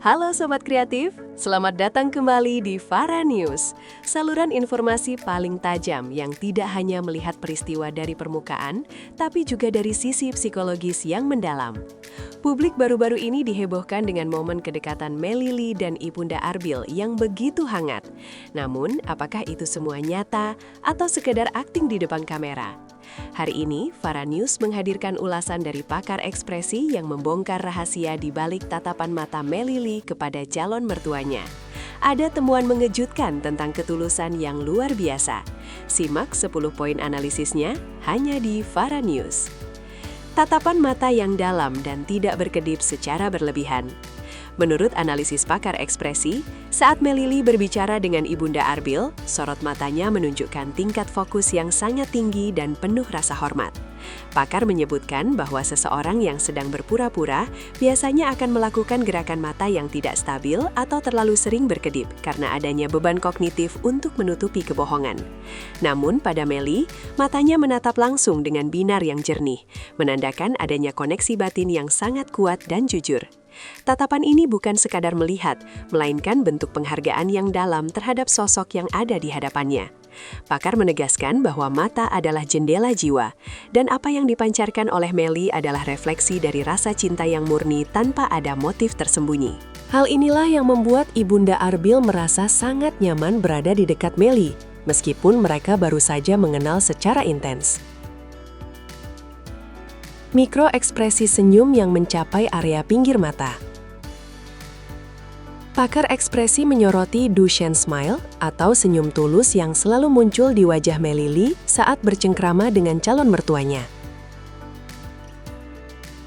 Halo Sobat Kreatif, selamat datang kembali di Fara News, saluran informasi paling tajam yang tidak hanya melihat peristiwa dari permukaan, tapi juga dari sisi psikologis yang mendalam. Publik baru-baru ini dihebohkan dengan momen kedekatan Melly Lee dan Ibunda Arbil yang begitu hangat. Namun, apakah itu semua nyata atau sekedar akting di depan kamera? Hari ini, Fara News menghadirkan ulasan dari pakar ekspresi yang membongkar rahasia di balik tatapan mata Melly Lee kepada calon mertuanya. Ada temuan mengejutkan tentang ketulusan yang luar biasa. Simak 10 poin analisisnya hanya di Fara News. Tatapan mata yang dalam dan tidak berkedip secara berlebihan. Menurut analisis pakar ekspresi, saat Melly Lee berbicara dengan Ibunda Arbil, sorot matanya menunjukkan tingkat fokus yang sangat tinggi dan penuh rasa hormat. Pakar menyebutkan bahwa seseorang yang sedang berpura-pura biasanya akan melakukan gerakan mata yang tidak stabil atau terlalu sering berkedip karena adanya beban kognitif untuk menutupi kebohongan. Namun pada Melly, matanya menatap langsung dengan binar yang jernih, menandakan adanya koneksi batin yang sangat kuat dan jujur. Tatapan ini bukan sekadar melihat, melainkan bentuk penghargaan yang dalam terhadap sosok yang ada di hadapannya. Pakar menegaskan bahwa mata adalah jendela jiwa, dan apa yang dipancarkan oleh Melly adalah refleksi dari rasa cinta yang murni tanpa ada motif tersembunyi. Hal inilah yang membuat Ibunda Arbil merasa sangat nyaman berada di dekat Melly, meskipun mereka baru saja mengenal secara intens. Mikroekspresi senyum yang mencapai area pinggir mata. Pakar ekspresi menyoroti Duchenne Smile atau senyum tulus yang selalu muncul di wajah Melly Lee saat bercengkrama dengan calon mertuanya.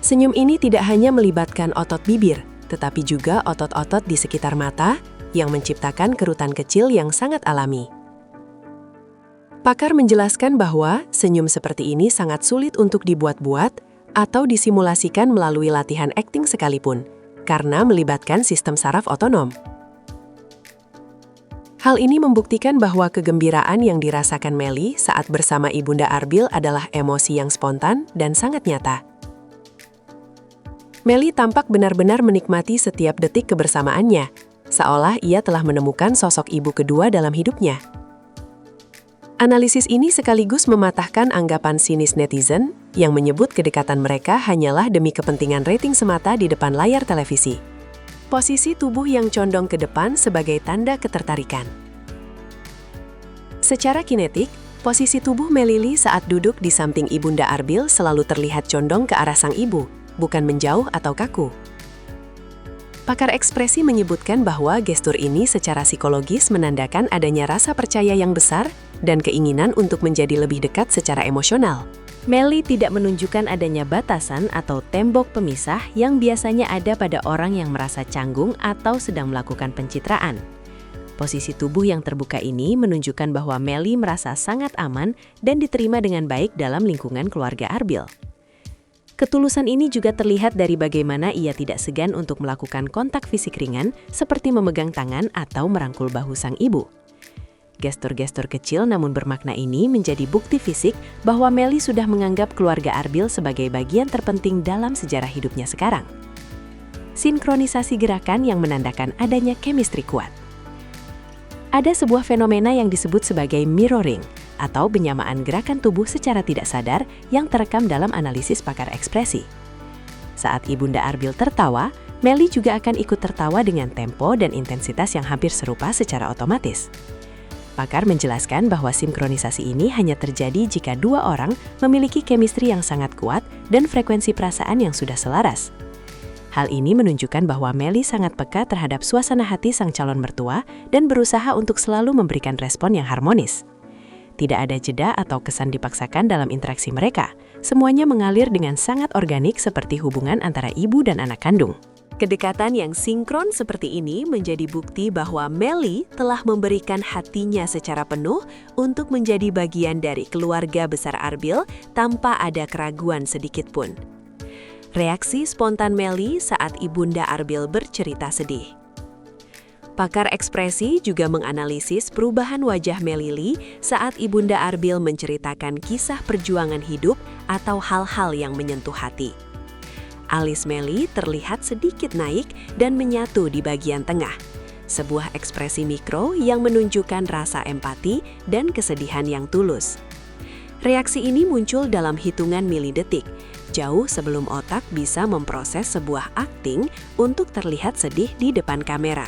Senyum ini tidak hanya melibatkan otot bibir, tetapi juga otot-otot di sekitar mata yang menciptakan kerutan kecil yang sangat alami. Pakar menjelaskan bahwa senyum seperti ini sangat sulit untuk dibuat-buat atau disimulasikan melalui latihan akting sekalipun, karena melibatkan sistem saraf otonom. Hal ini membuktikan bahwa kegembiraan yang dirasakan Melly saat bersama Ibunda Arbil adalah emosi yang spontan dan sangat nyata. Melly tampak benar-benar menikmati setiap detik kebersamaannya, seolah ia telah menemukan sosok ibu kedua dalam hidupnya. Analisis ini sekaligus mematahkan anggapan sinis netizen yang menyebut kedekatan mereka hanyalah demi kepentingan rating semata di depan layar televisi. Posisi tubuh yang condong ke depan sebagai tanda ketertarikan. Secara kinetik, posisi tubuh Melly Lee saat duduk di samping Ibunda Arbil selalu terlihat condong ke arah sang ibu, bukan menjauh atau kaku. Pakar ekspresi menyebutkan bahwa gestur ini secara psikologis menandakan adanya rasa percaya yang besar dan keinginan untuk menjadi lebih dekat secara emosional. Melly tidak menunjukkan adanya batasan atau tembok pemisah yang biasanya ada pada orang yang merasa canggung atau sedang melakukan pencitraan. Posisi tubuh yang terbuka ini menunjukkan bahwa Melly merasa sangat aman dan diterima dengan baik dalam lingkungan keluarga Arbil. Ketulusan ini juga terlihat dari bagaimana ia tidak segan untuk melakukan kontak fisik ringan seperti memegang tangan atau merangkul bahu sang ibu. Gestur-gestur kecil namun bermakna ini menjadi bukti fisik bahwa Melly sudah menganggap keluarga Arbil sebagai bagian terpenting dalam sejarah hidupnya sekarang. Sinkronisasi gerakan yang menandakan adanya chemistry kuat. Ada sebuah fenomena yang disebut sebagai mirroring, atau penyamaan gerakan tubuh secara tidak sadar yang terekam dalam analisis pakar ekspresi. Saat Ibunda Arbil tertawa, Melly juga akan ikut tertawa dengan tempo dan intensitas yang hampir serupa secara otomatis. Pakar menjelaskan bahwa sinkronisasi ini hanya terjadi jika dua orang memiliki chemistry yang sangat kuat dan frekuensi perasaan yang sudah selaras. Hal ini menunjukkan bahwa Melly sangat peka terhadap suasana hati sang calon mertua dan berusaha untuk selalu memberikan respon yang harmonis. Tidak ada jeda atau kesan dipaksakan dalam interaksi mereka. Semuanya mengalir dengan sangat organik seperti hubungan antara ibu dan anak kandung. Kedekatan yang sinkron seperti ini menjadi bukti bahwa Melly telah memberikan hatinya secara penuh untuk menjadi bagian dari keluarga besar Arbil tanpa ada keraguan sedikit pun. Reaksi spontan Melly saat Ibunda Arbil bercerita sedih. Pakar ekspresi juga menganalisis perubahan wajah Melly Lee saat Ibunda Arbil menceritakan kisah perjuangan hidup atau hal-hal yang menyentuh hati. Alis Melly terlihat sedikit naik dan menyatu di bagian tengah. Sebuah ekspresi mikro yang menunjukkan rasa empati dan kesedihan yang tulus. Reaksi ini muncul dalam hitungan milidetik, jauh sebelum otak bisa memproses sebuah akting untuk terlihat sedih di depan kamera.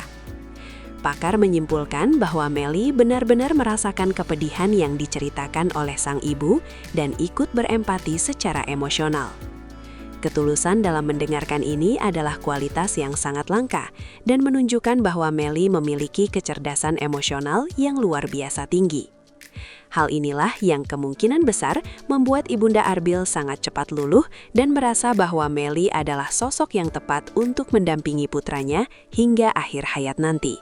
Pakar menyimpulkan bahwa Melly benar-benar merasakan kepedihan yang diceritakan oleh sang ibu dan ikut berempati secara emosional. Ketulusan dalam mendengarkan ini adalah kualitas yang sangat langka dan menunjukkan bahwa Melly memiliki kecerdasan emosional yang luar biasa tinggi. Hal inilah yang kemungkinan besar membuat Ibunda Arbil sangat cepat luluh dan merasa bahwa Melly adalah sosok yang tepat untuk mendampingi putranya hingga akhir hayat nanti.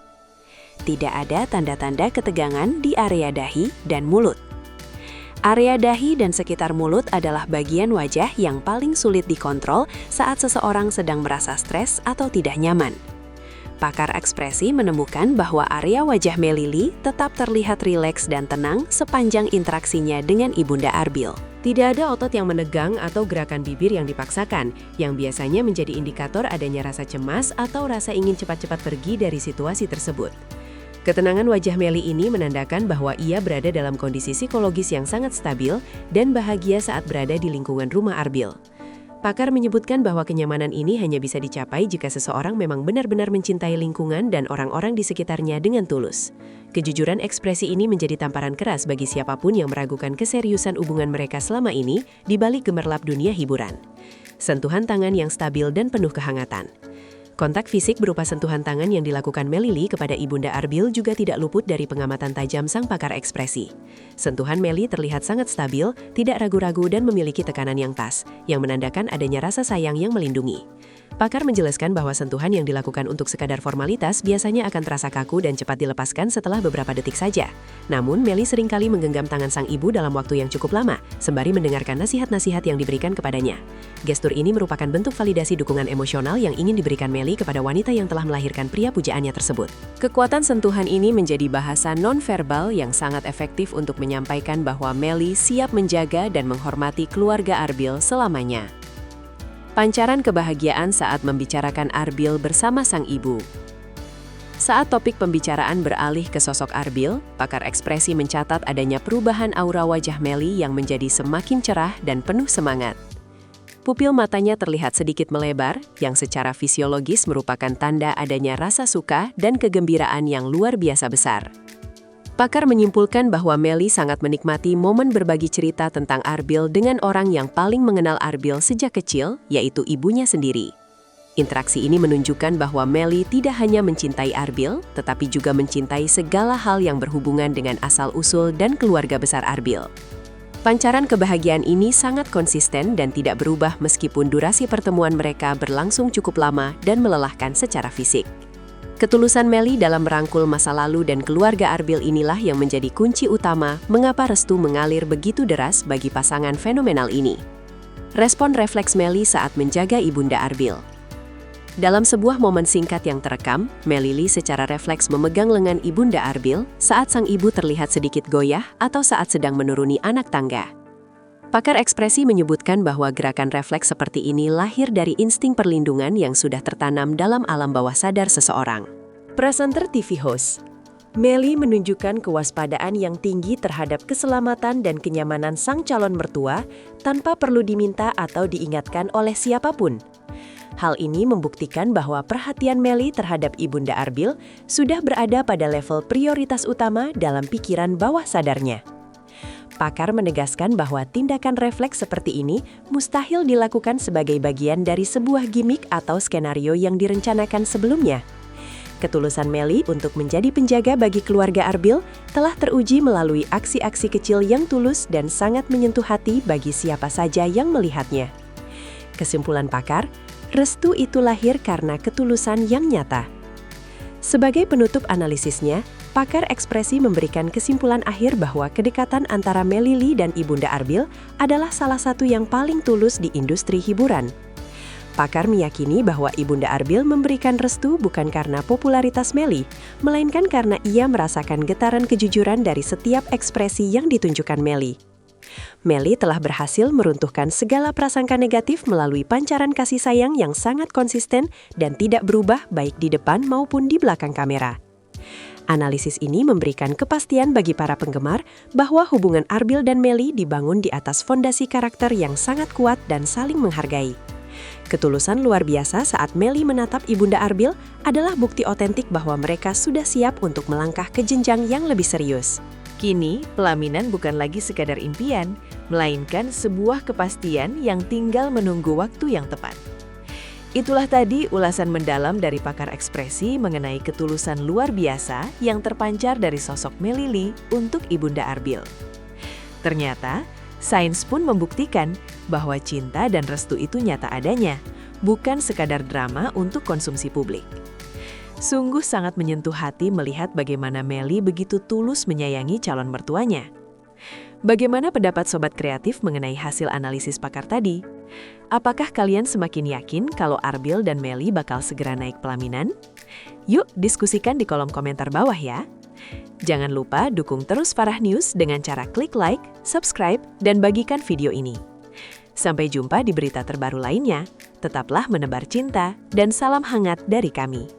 Tidak ada tanda-tanda ketegangan di area dahi dan mulut. Area dahi dan sekitar mulut adalah bagian wajah yang paling sulit dikontrol saat seseorang sedang merasa stres atau tidak nyaman. Pakar ekspresi menemukan bahwa area wajah Melly tetap terlihat rileks dan tenang sepanjang interaksinya dengan Ibunda Arbil. Tidak ada otot yang menegang atau gerakan bibir yang dipaksakan, yang biasanya menjadi indikator adanya rasa cemas atau rasa ingin cepat-cepat pergi dari situasi tersebut. Ketenangan wajah Melly ini menandakan bahwa ia berada dalam kondisi psikologis yang sangat stabil dan bahagia saat berada di lingkungan rumah Arbil. Pakar menyebutkan bahwa kenyamanan ini hanya bisa dicapai jika seseorang memang benar-benar mencintai lingkungan dan orang-orang di sekitarnya dengan tulus. Kejujuran ekspresi ini menjadi tamparan keras bagi siapapun yang meragukan keseriusan hubungan mereka selama ini di balik gemerlap dunia hiburan. Sentuhan tangan yang stabil dan penuh kehangatan. Kontak fisik berupa sentuhan tangan yang dilakukan Melly kepada Ibunda Arbil juga tidak luput dari pengamatan tajam sang pakar ekspresi. Sentuhan Melly terlihat sangat stabil, tidak ragu-ragu dan memiliki tekanan yang pas, yang menandakan adanya rasa sayang yang melindungi. Pakar menjelaskan bahwa sentuhan yang dilakukan untuk sekadar formalitas biasanya akan terasa kaku dan cepat dilepaskan setelah beberapa detik saja. Namun, Melly seringkali menggenggam tangan sang ibu dalam waktu yang cukup lama, sembari mendengarkan nasihat-nasihat yang diberikan kepadanya. Gestur ini merupakan bentuk validasi dukungan emosional yang ingin diberikan Melly kepada wanita yang telah melahirkan pria pujaannya tersebut. Kekuatan sentuhan ini menjadi bahasa non-verbal yang sangat efektif untuk menyampaikan bahwa Melly siap menjaga dan menghormati keluarga Arbil selamanya. Pancaran kebahagiaan saat membicarakan Arbil bersama sang ibu. Saat topik pembicaraan beralih ke sosok Arbil, pakar ekspresi mencatat adanya perubahan aura wajah Melly yang menjadi semakin cerah dan penuh semangat. Pupil matanya terlihat sedikit melebar, yang secara fisiologis merupakan tanda adanya rasa suka dan kegembiraan yang luar biasa besar. Pakar menyimpulkan bahwa Melly sangat menikmati momen berbagi cerita tentang Arbil dengan orang yang paling mengenal Arbil sejak kecil, yaitu ibunya sendiri. Interaksi ini menunjukkan bahwa Melly tidak hanya mencintai Arbil, tetapi juga mencintai segala hal yang berhubungan dengan asal-usul dan keluarga besar Arbil. Pancaran kebahagiaan ini sangat konsisten dan tidak berubah meskipun durasi pertemuan mereka berlangsung cukup lama dan melelahkan secara fisik. Ketulusan Melly dalam merangkul masa lalu dan keluarga Arbil inilah yang menjadi kunci utama mengapa restu mengalir begitu deras bagi pasangan fenomenal ini. Respon refleks Melly saat menjaga Ibunda Arbil. Dalam sebuah momen singkat yang terekam, Melly secara refleks memegang lengan Ibunda Arbil saat sang ibu terlihat sedikit goyah atau saat sedang menuruni anak tangga. Pakar ekspresi menyebutkan bahwa gerakan refleks seperti ini lahir dari insting perlindungan yang sudah tertanam dalam alam bawah sadar seseorang. Presenter TV host Melly menunjukkan kewaspadaan yang tinggi terhadap keselamatan dan kenyamanan sang calon mertua tanpa perlu diminta atau diingatkan oleh siapapun. Hal ini membuktikan bahwa perhatian Melly terhadap Ibunda Arbil sudah berada pada level prioritas utama dalam pikiran bawah sadarnya. Pakar menegaskan bahwa tindakan refleks seperti ini mustahil dilakukan sebagai bagian dari sebuah gimik atau skenario yang direncanakan sebelumnya. Ketulusan Melly untuk menjadi penjaga bagi keluarga Arbil telah teruji melalui aksi-aksi kecil yang tulus dan sangat menyentuh hati bagi siapa saja yang melihatnya. Kesimpulan pakar, restu itu lahir karena ketulusan yang nyata. Sebagai penutup analisisnya, pakar ekspresi memberikan kesimpulan akhir bahwa kedekatan antara Melly dan Ibunda Arbil adalah salah satu yang paling tulus di industri hiburan. Pakar meyakini bahwa Ibunda Arbil memberikan restu bukan karena popularitas Melly, melainkan karena ia merasakan getaran kejujuran dari setiap ekspresi yang ditunjukkan Melly. Melly telah berhasil meruntuhkan segala prasangka negatif melalui pancaran kasih sayang yang sangat konsisten dan tidak berubah baik di depan maupun di belakang kamera. Analisis ini memberikan kepastian bagi para penggemar bahwa hubungan Arbil dan Melly dibangun di atas fondasi karakter yang sangat kuat dan saling menghargai. Ketulusan luar biasa saat Melly menatap Ibunda Arbil adalah bukti otentik bahwa mereka sudah siap untuk melangkah ke jenjang yang lebih serius. Kini, pelaminan bukan lagi sekadar impian, melainkan sebuah kepastian yang tinggal menunggu waktu yang tepat. Itulah tadi ulasan mendalam dari pakar ekspresi mengenai ketulusan luar biasa yang terpancar dari sosok Melly Lee untuk Ibunda Arbil. Ternyata, sains pun membuktikan bahwa cinta dan restu itu nyata adanya, bukan sekadar drama untuk konsumsi publik. Sungguh sangat menyentuh hati melihat bagaimana Melly begitu tulus menyayangi calon mertuanya. Bagaimana pendapat Sobat Kreatif mengenai hasil analisis pakar tadi? Apakah kalian semakin yakin kalau Arbil dan Melly bakal segera naik pelaminan? Yuk diskusikan di kolom komentar bawah ya. Jangan lupa dukung terus Farah News dengan cara klik like, subscribe, dan bagikan video ini. Sampai jumpa di berita terbaru lainnya. Tetaplah menebar cinta dan salam hangat dari kami.